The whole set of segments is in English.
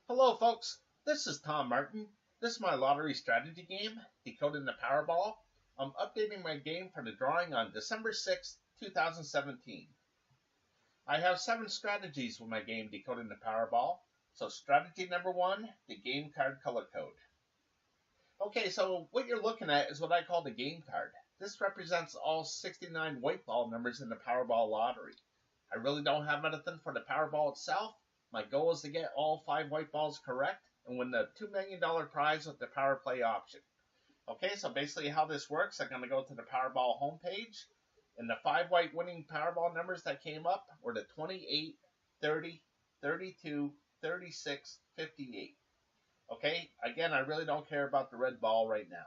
Hello, folks. This is Tom Martin. This is my lottery strategy game, Decoding the Powerball. I'm updating my game for the drawing on December 6th, 2017. I have 7 strategies with my game, Decoding the Powerball. So, strategy number 1, the game card color code. Okay, so what you're looking at is what I call the game card. This represents all 69 white ball numbers in the Powerball lottery. I really don't have anything for the Powerball itself. My goal is to get all 5 white balls correct and win the $2 million prize with the Power Play option. Okay, so basically how this works, I'm going to go to the Powerball homepage, and the 5 white winning Powerball numbers that came up were the 28, 30, 32, 36, 58. Okay, again, I really don't care about the red ball right now.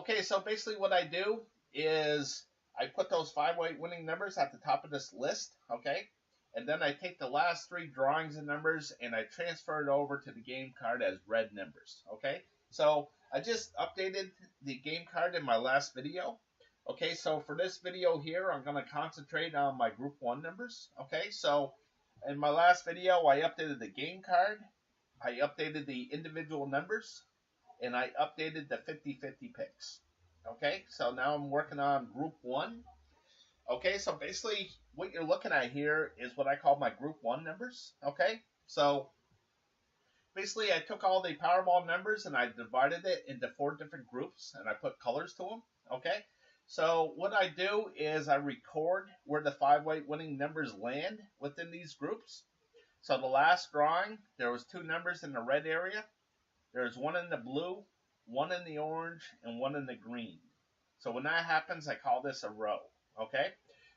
Okay, so basically what I do is I put those 5 white winning numbers at the top of this list, okay? And then I take the last 3 drawings of numbers and I transfer it over to the game card as red numbers, okay? So I just updated the game card in my last video. Okay, so for this video here, I'm going to concentrate on my group 1 numbers, okay? So in my last video, I updated the game card, I updated the individual numbers, and I updated the 50-50 picks. Okay, so now I'm working on group 1. Okay, so basically what you're looking at here is what I call my group 1 numbers. Okay, so basically I took all the Powerball numbers and I divided it into 4 different groups and I put colors to them. Okay, so what I do is I record where the 5 white winning numbers land within these groups. So the last drawing, there was 2 numbers in the red area. There's 1 in the blue, 1 in the orange, and 1 in the green. So when that happens, I call this a row, okay?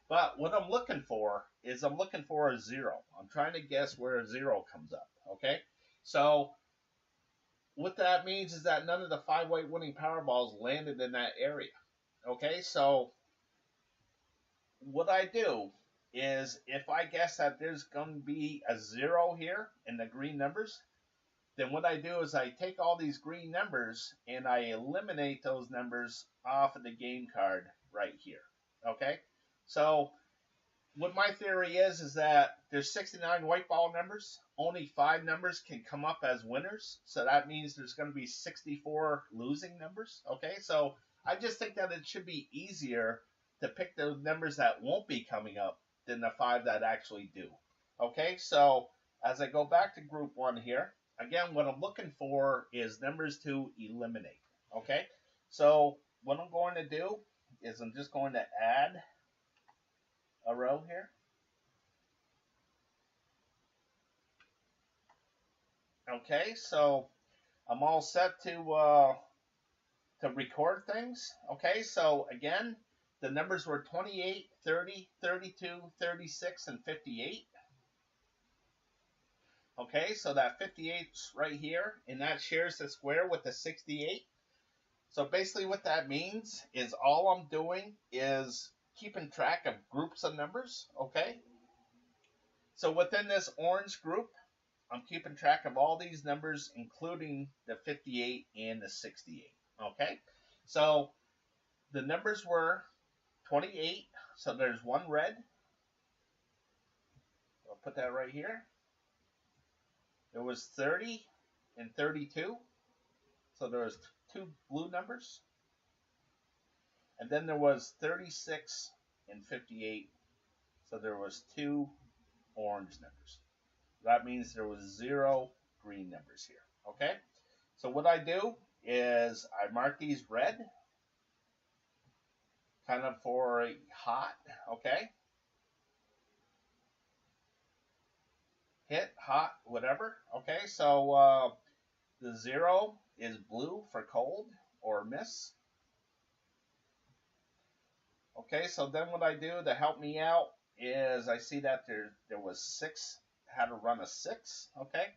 But what I'm looking for is I'm looking for a 0. I'm trying to guess where a 0 comes up, okay? So what that means is that none of the 5 white winning Powerballs landed in that area, okay? So what I do is if I guess that there's going to be a 0 here in the green numbers, then what I do is I take all these green numbers and I eliminate those numbers off of the game card right here. Okay? So what my theory is that there's 69 white ball numbers. Only 5 numbers can come up as winners. So that means there's going to be 64 losing numbers. Okay? So I just think that it should be easier to pick those numbers that won't be coming up than the 5 that actually do. Okay? So as I go back to group 1 here, again, what I'm looking for is numbers to eliminate, okay? So what I'm going to do is I'm just going to add a row here. Okay, so I'm all set to record things. Okay, so again, the numbers were 28, 30, 32, 36, and 58. Okay, so that 58's right here, and that shares the square with the 68. So basically what that means is all I'm doing is keeping track of groups of numbers, okay? So within this orange group, I'm keeping track of all these numbers, including the 58 and the 68, okay? So the numbers were 28, so there's 1 red. I'll put that right here. There was 30 and 32, so there was 2 blue numbers. And then there was 36 and 58, so there was 2 orange numbers. That means there was 0 green numbers here, okay? So what I do is I mark these red, kind of for a hot, okay? Hit, hot, whatever. Okay, so the 0 is blue for cold or miss. Okay, so then what I do to help me out is I see that there was 6, had to run a 6, okay,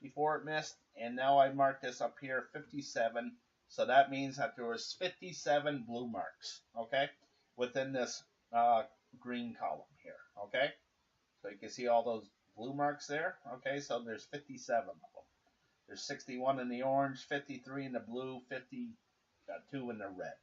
before it missed. And now I mark this up here, 57. So that means that there was 57 blue marks, okay, within this green column here, okay. So you can see all those blue marks there. Okay, so there's 57 of them. There's 61 in the orange, 53 in the blue, 2 in the red.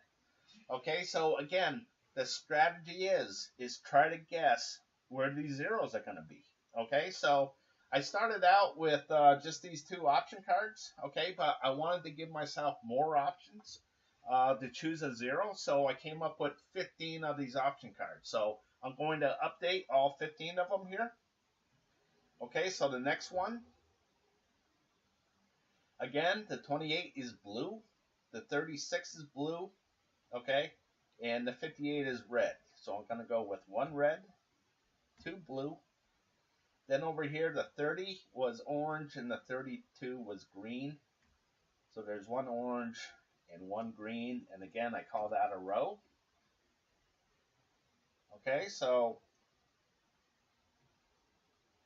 Okay, so again, the strategy is try to guess where these zeros are going to be. Okay, so I started out with just these 2 option cards, okay, but I wanted to give myself more options to choose a 0, so I came up with 15 of these option cards. So I'm going to update all 15 of them here. Okay, so the next one, again, the 28 is blue, the 36 is blue, okay, and the 58 is red. So I'm going to go with 1 red, 2 blue. Then over here, the 30 was orange and the 32 was green. So there's 1 orange and 1 green. And again, I call that a row. Okay, so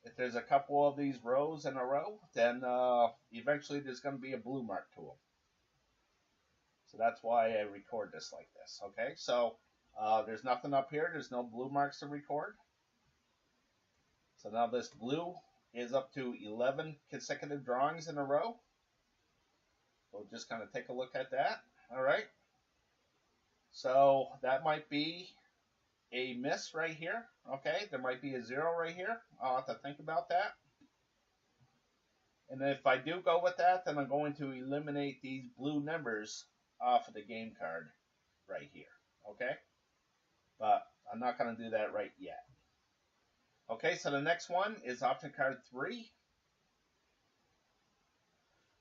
if there's a couple of these rows in a row, then eventually there's going to be a blue mark to them. So that's why I record this like this. Okay, so there's nothing up here. There's no blue marks to record. So now this blue is up to 11 consecutive drawings in a row. We'll just kind of take a look at that. All right. So that might be a miss right here. Okay, there might be a 0 right here. I'll have to think about that. And if I do go with that, then I'm going to eliminate these blue numbers off of the game card right here. Okay, but I'm not going to do that right yet. Okay, so the next one is option card 3.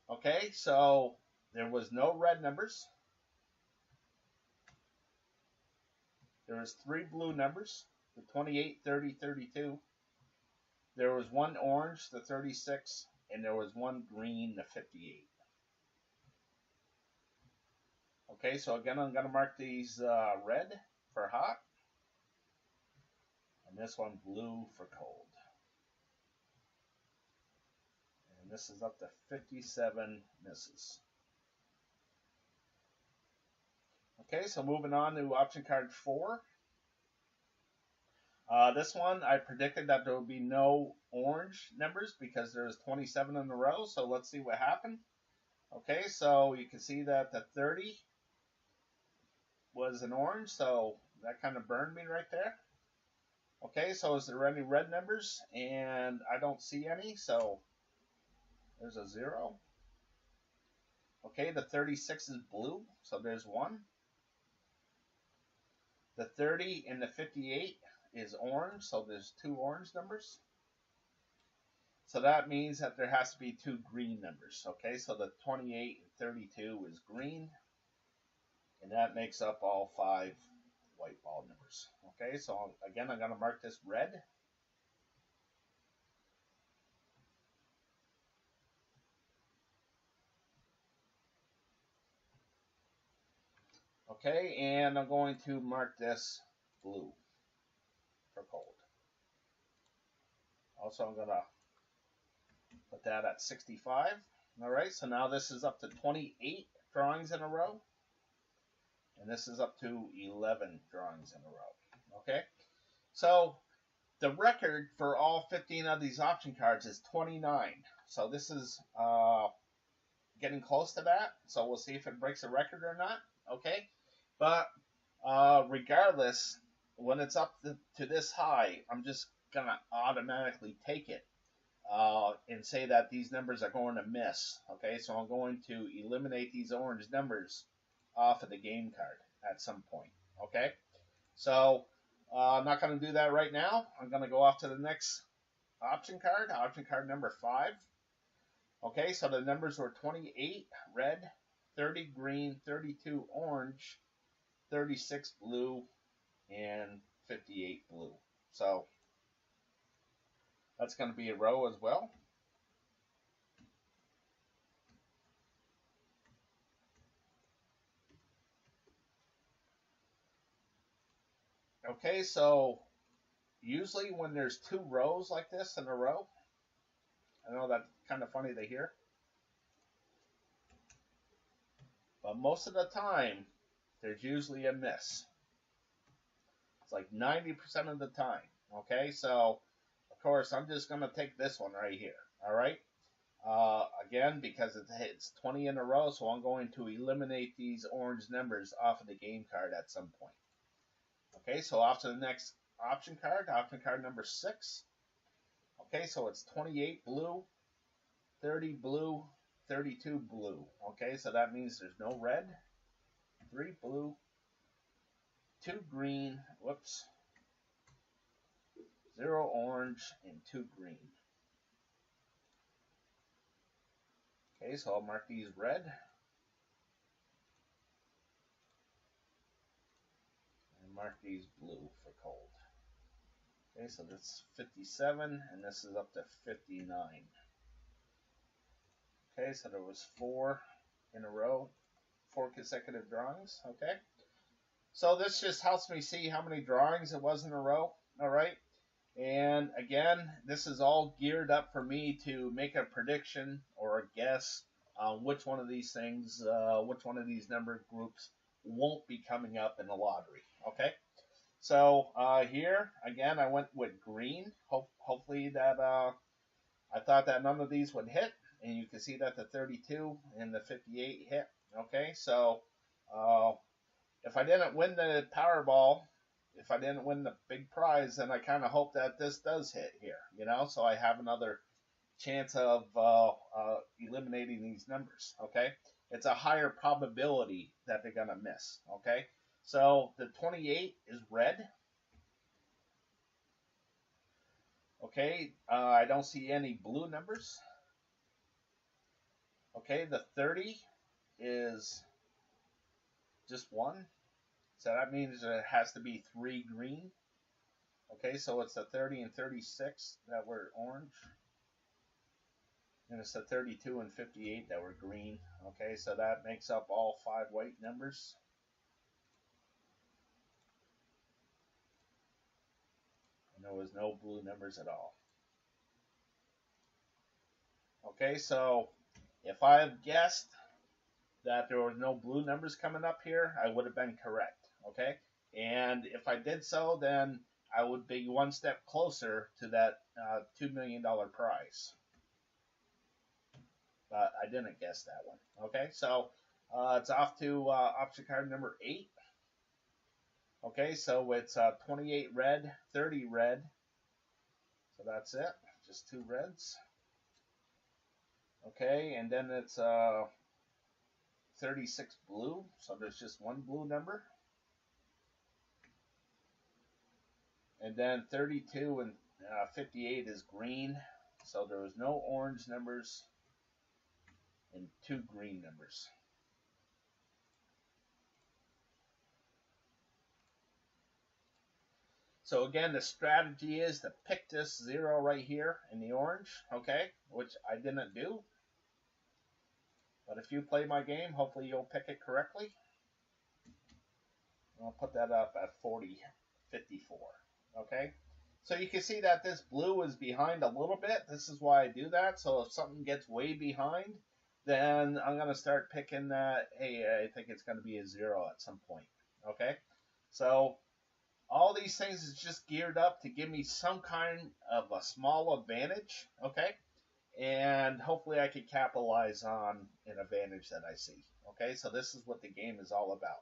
Okay, so there was no red numbers. There was 3 blue numbers, the 28, 30, 32. There was 1 orange, the 36, and there was 1 green, the 58. Okay, so again, I'm going to mark these red for hot. And this one blue for cold. And this is up to 57 misses. Okay, so moving on to option card 4. This one, I predicted that there would be no orange numbers because there's 27 in a row. So let's see what happened. Okay, so you can see that the 30 was an orange, so that kind of burned me right there. Okay, so is there any red numbers? And I don't see any, so there's a 0. Okay, the 36 is blue, so there's 1. The 30 and the 58 is orange, so there's 2 orange numbers. So that means that there has to be 2 green numbers. Okay, so the 28 and 32 is green, and that makes up all 5 white ball numbers. Okay, so again, I'm going to mark this red. Okay, and I'm going to mark this blue for cold. Also, I'm going to put that at 65. All right, so now this is up to 28 drawings in a row. And this is up to 11 drawings in a row. Okay, so the record for all 15 of these option cards is 29. So this is getting close to that. So we'll see if it breaks a record or not. Okay, but regardless, when it's up to this high, I'm just going to automatically take it and say that these numbers are going to miss. Okay, so I'm going to eliminate these orange numbers off of the game card at some point. Okay, so I'm not going to do that right now. I'm going to go off to the next option card number 5. Okay, so the numbers were 28 red, 30 green, 32 orange, 36 blue, and 58 blue. So that's going to be a row as well. Okay, so usually when there's 2 rows like this in a row, I know that's kind of funny to hear, but most of the time, there's usually a miss. It's like 90% of the time. Okay, so of course, I'm just going to take this one right here. All right, again, because it's 20 in a row, so I'm going to eliminate these orange numbers off of the game card at some point. Okay, so off to the next option card number 6. Okay, so it's 28 blue, 30 blue, 32 blue. Okay, so that means there's no red, 3 blue, 2 green, whoops, 0 orange, and 2 green. Okay, so I'll mark these red. And mark these blue for cold. Okay, so that's 57, and this is up to 59. Okay, so there was 4 in a row, 4 consecutive drawings. Okay, so this just helps me see how many drawings it was in a row. All right, and again, this is all geared up for me to make a prediction or a guess on which one of these things, which one of these number groups won't be coming up in the lottery. Okay, so here again, I went with green. Hopefully that I thought that none of these would hit, and you can see that the 32 and the 58 hit. Okay, so if I didn't win the Powerball, if I didn't win the big prize, then I kind of hope that this does hit here, you know, so I have another chance of eliminating these numbers. Okay, it's a higher probability that they're gonna miss. Okay, so the 28 is red. Okay, I don't see any blue numbers. Okay, the 30 is just 1. So that means it has to be 3 green. Okay, so it's the 30 and 36 that were orange. And it's the 32 and 58 that were green. Okay, so that makes up all 5 white numbers. And there was no blue numbers at all. Okay, so if I had guessed that there were no blue numbers coming up here, I would have been correct. Okay, and if I did so, then I would be one step closer to that $2 million prize. But I didn't guess that one. Okay, so it's off to option card number 8. Okay, so it's 28 red, 30 red. So that's it, just 2 reds. Okay, and then it's 36 blue, so there's just 1 blue number. And then 32 and 58 is green, so there was no orange numbers and 2 green numbers. So again, the strategy is to pick this 0 right here in the orange, okay, which I didn't do. But if you play my game, hopefully you'll pick it correctly. I'll put that up at 40.54. Okay, so you can see that this blue is behind a little bit. This is why I do that. So if something gets way behind, then I'm going to start picking that, hey, I think it's going to be a 0 at some point. Okay, so all these things is just geared up to give me some kind of a small advantage. Okay, and hopefully I can capitalize on an advantage that I see. Okay, so this is what the game is all about.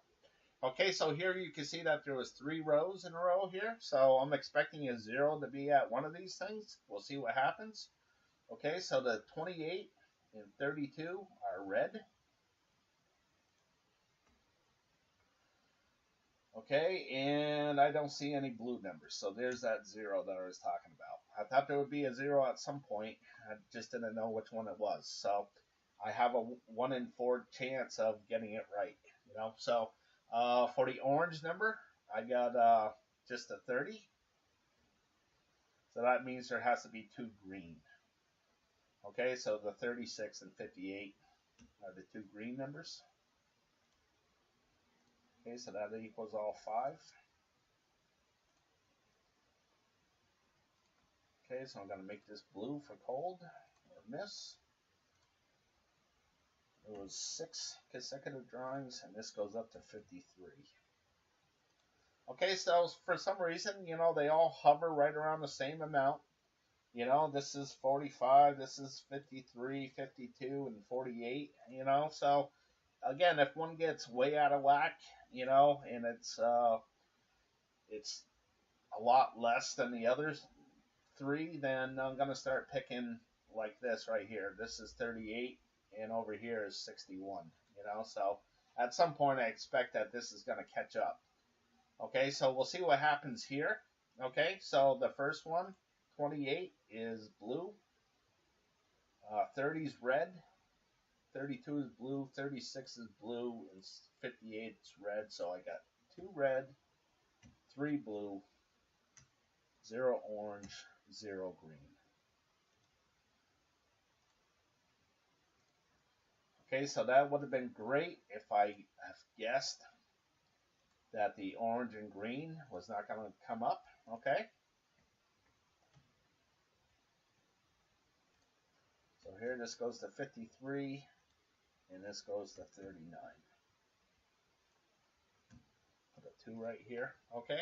Okay, so here you can see that there was 3 rows in a row here. So I'm expecting a 0 to be at one of these things. We'll see what happens. Okay, so the 28 and 32 are red. Okay, and I don't see any blue numbers. So there's that 0 that I was talking about. I thought there would be a 0 at some point. I just didn't know which one it was. So I have a 1 in 4 chance of getting it right. You know, so for the orange number, I got just a 30. So that means there has to be 2 green. Okay, so the 36 and 58 are the 2 green numbers. Okay, so that equals all 5. Okay, so I'm going to make this blue for cold or miss. It was 6 consecutive drawings, and this goes up to 53. Okay, so for some reason, you know, they all hover right around the same amount. You know, this is 45, this is 53, 52, and 48, you know. So, again, if one gets way out of whack, you know, and it's a lot less than the others, 3, then I'm going to start picking like this right here. This is 38, and over here is 61, you know, so at some point I expect that this is going to catch up. Okay, so we'll see what happens here. Okay, so the first one, 28 is blue, 30 is red, 32 is blue, 36 is blue, and 58 is red. So I got 2 red, 3 blue, 0 orange, 0 green. Okay, so that would have been great if I have guessed that the orange and green was not going to come up. Okay. So here this goes to 53, and this goes to 39. Put a 2 right here. Okay.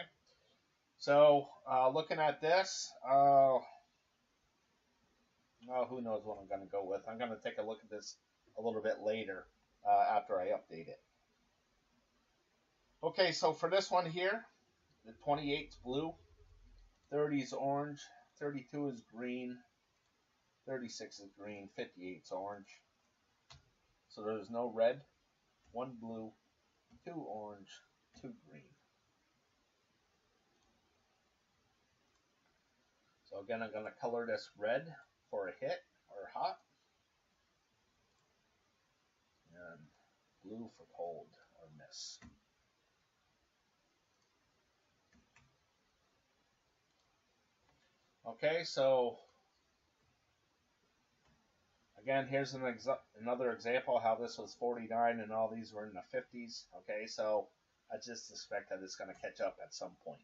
So looking at this, who knows what I'm going to go with. I'm going to take a look at this a little bit later after I update it. Okay, so for this one here, the 28 is blue, 30 is orange, 32 is green, 36 is green, 58 is orange. So there's no red, 1 blue, 2 orange, 2 green. So again, I'm going to color this red for a hit or hot, and blue for cold or miss. Okay, so again, here's another example how this was 49 and all these were in the 50s. Okay, so I just suspect that it's going to catch up at some point.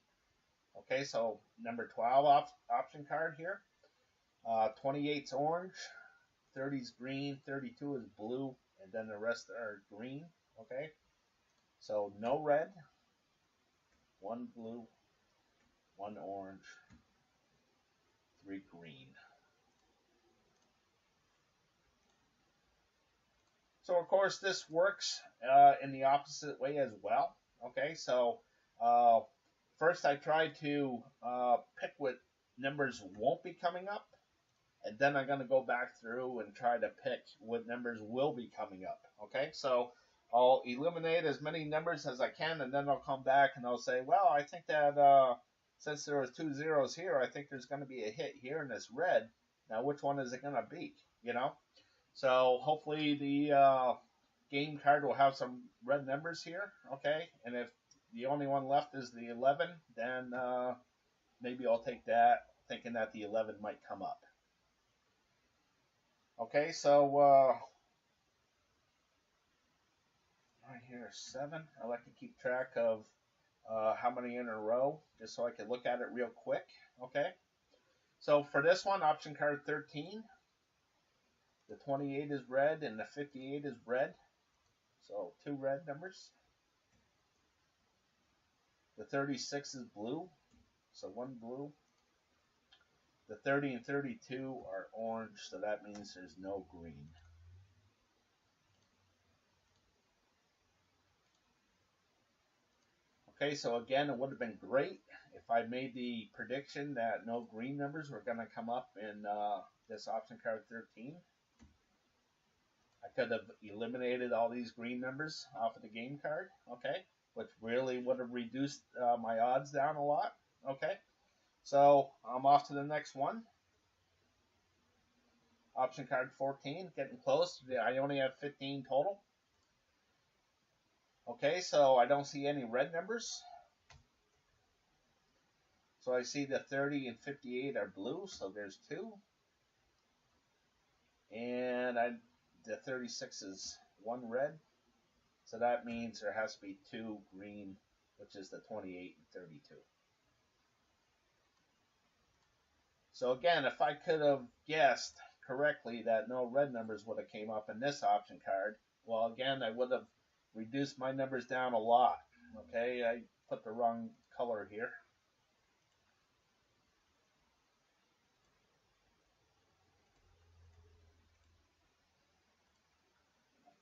Okay, so number 12 option card here. 28's orange, 30's green, 32 is blue, and then the rest are green. Okay, so no red, 1 blue, 1 orange, 3 green. So of course this works in the opposite way as well. Okay, so first I try to pick what numbers won't be coming up, and then I'm going to go back through and try to pick what numbers will be coming up. Okay, so I'll eliminate as many numbers as I can, and then I'll come back and I'll say, well, I think that since there was 2 zeros here, I think there's going to be a hit here in this red. Now, which one is it going to be? You know? So hopefully the game card will have some red numbers here. Okay, and if the only one left is the 11, then maybe I'll take that, thinking that the 11 might come up. Okay, so right here, 7. I like to keep track of how many in a row, just so I can look at it real quick. Okay, so for this one, option card 13, the 28 is red and the 58 is red, so 2 red numbers. The 36 is blue, so 1 blue. The 30 and 32 are orange, so that means there's no green. Okay, so again, it would have been great if I made the prediction that no green numbers were going to come up in this option card 13. I could have eliminated all these green numbers off of the game card, okay, which really would have reduced my odds down a lot, okay. So I'm off to the next one. Option card 14, getting close. I only have 15 total. Okay, so I don't see any red numbers. So I see the 30 and 58 are blue, so there's 2. And the 36 is 1 red, so that means there has to be 2 green, which is the 28 and 32. So again, if I could have guessed correctly that no red numbers would have came up in this option card, well, again, I would have reduced my numbers down a lot. Okay, I put the wrong color here.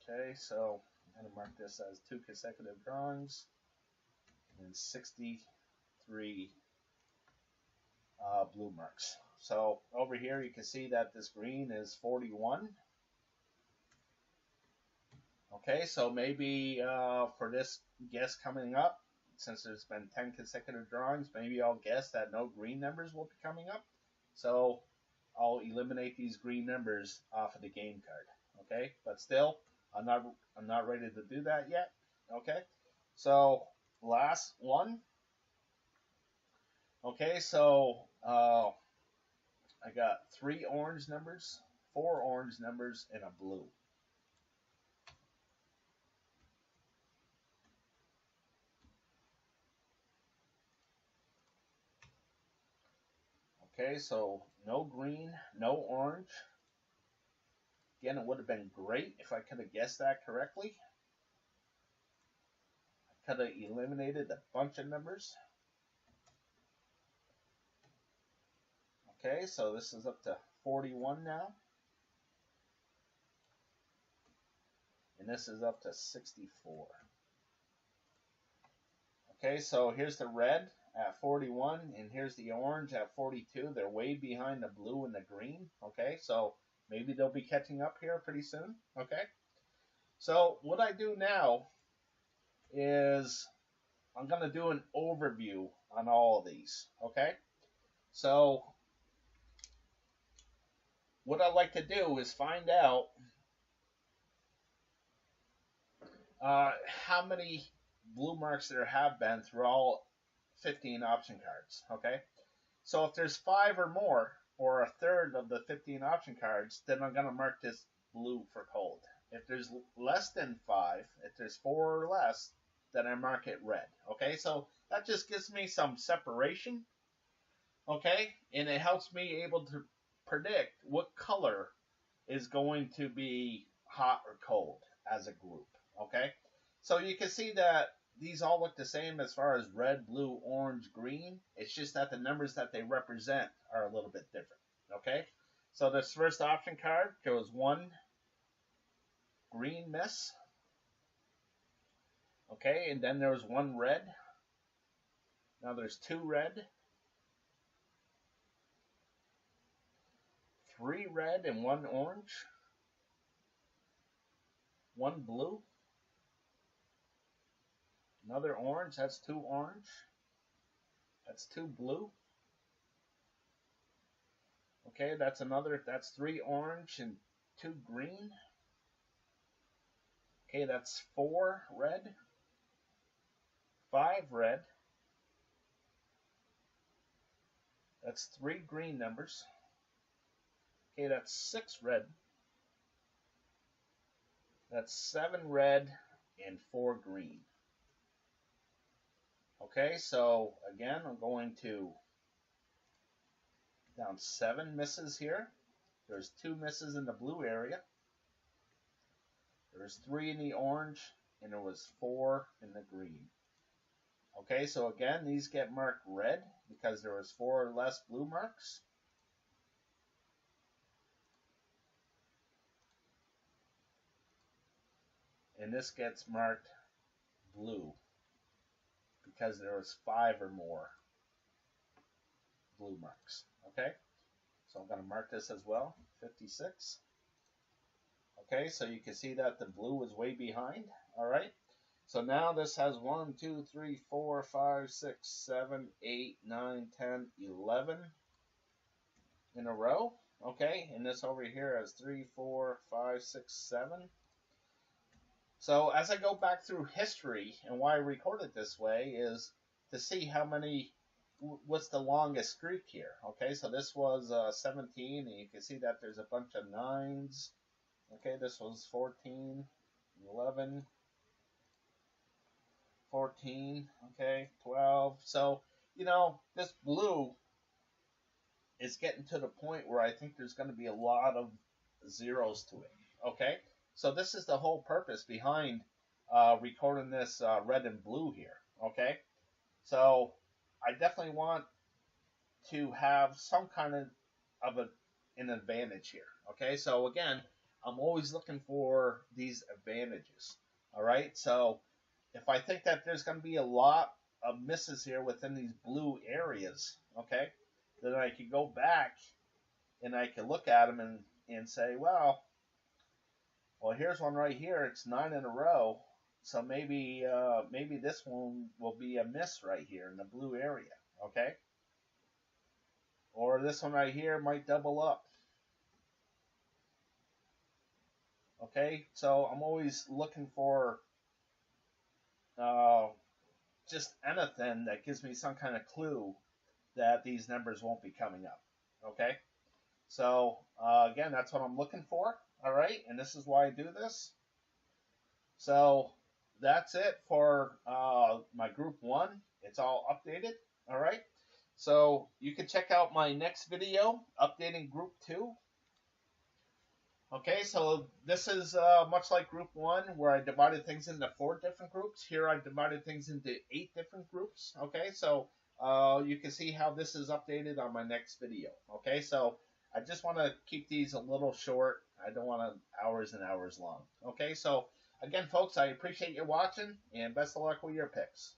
Okay, so I'm going to mark this as 2 consecutive drawings and 63 blue marks. So over here you can see that this green is 41. Okay, so maybe for this guess coming up, since there's been 10 consecutive drawings, maybe I'll guess that no green numbers will be coming up. So I'll eliminate these green numbers off of the game card. Okay, but still, I'm not ready to do that yet. Okay, so last one. Okay, so I got 3 orange numbers, 4 orange numbers, and a blue. Okay, so no green, no orange. Again, it would have been great if I could have guessed that correctly. I could have eliminated a bunch of numbers. Okay, so this is up to 41 now. And this is up to 64. Okay, so here's the red at 41, and here's the orange at 42. They're way behind the blue and the green. Okay, so maybe they'll be catching up here pretty soon. Okay, so what I do now is I'm going to do an overview on all of these. Okay, so what I like to do is find out how many blue marks there have been through all 15 option cards. Okay, so if there's 5 or more, or a third of the 15 option cards, then I'm going to mark this blue for cold. If there's less than 5, if there's 4 or less, then I mark it red. Okay, so that just gives me some separation. Okay, and it helps me able to predict what color is going to be hot or cold as a group. Okay, so you can see that these all look the same as far as red, blue, orange, green. It's just that the numbers that they represent are a little bit different. Okay, so this first option card shows 1 green miss. Okay, and then there's 1 red. Now there's 2 red, 3 red and 1 orange, 1 blue, another orange, that's 2 orange, that's 2 blue. Okay, that's 3 orange and 2 green. Okay, that's 4 red, 5 red, that's 3 green numbers. Okay, that's 6 red, that's 7 red, and 4 green. Okay, so again, I'm going to down 7 misses here. There's 2 misses in the blue area. There's 3 in the orange, and there was 4 in the green. Okay, so again, these get marked red because there was 4 or less blue marks. And this gets marked blue because there was 5 or more blue marks. Okay, so I'm going to mark this as well, 56. Okay, so you can see that the blue is way behind. All right, so now this has 1, 2, 3, 4, 5, 6, 7, 8, 9, 10, 11 in a row. Okay, and this over here has 3, 4, 5, 6, 7. So as I go back through history, and why I record it this way is to see how many, what's the longest streak here. Okay, so this was 17, and you can see that there's a bunch of 9s. Okay, this was 14, 11, 14, okay, 12. So, you know, this blue is getting to the point where I think there's going to be a lot of zeros to it. Okay, so this is the whole purpose behind recording this red and blue here. Okay, so I definitely want to have some kind of an advantage here. Okay, so again, I'm always looking for these advantages. All right, so if I think that there's going to be a lot of misses here within these blue areas, okay, then I could go back and I could look at them and say, well, here's one right here. It's 9 in a row. So maybe this one will be a miss right here in the blue area, okay? Or this one right here might double up. Okay, so I'm always looking for just anything that gives me some kind of clue that these numbers won't be coming up. Okay, so again, that's what I'm looking for. All right, and this is why I do this. So that's it for my group 1. It's all updated. All right, so you can check out my next video updating group 2. Okay, so this is much like group 1, where I divided things into 4 different groups. Here I divided things into 8 different groups. Okay, so you can see how this is updated on my next video. Okay, so I just want to keep these a little short. I don't want them hours and hours long. Okay, so again, folks, I appreciate you watching, and best of luck with your picks.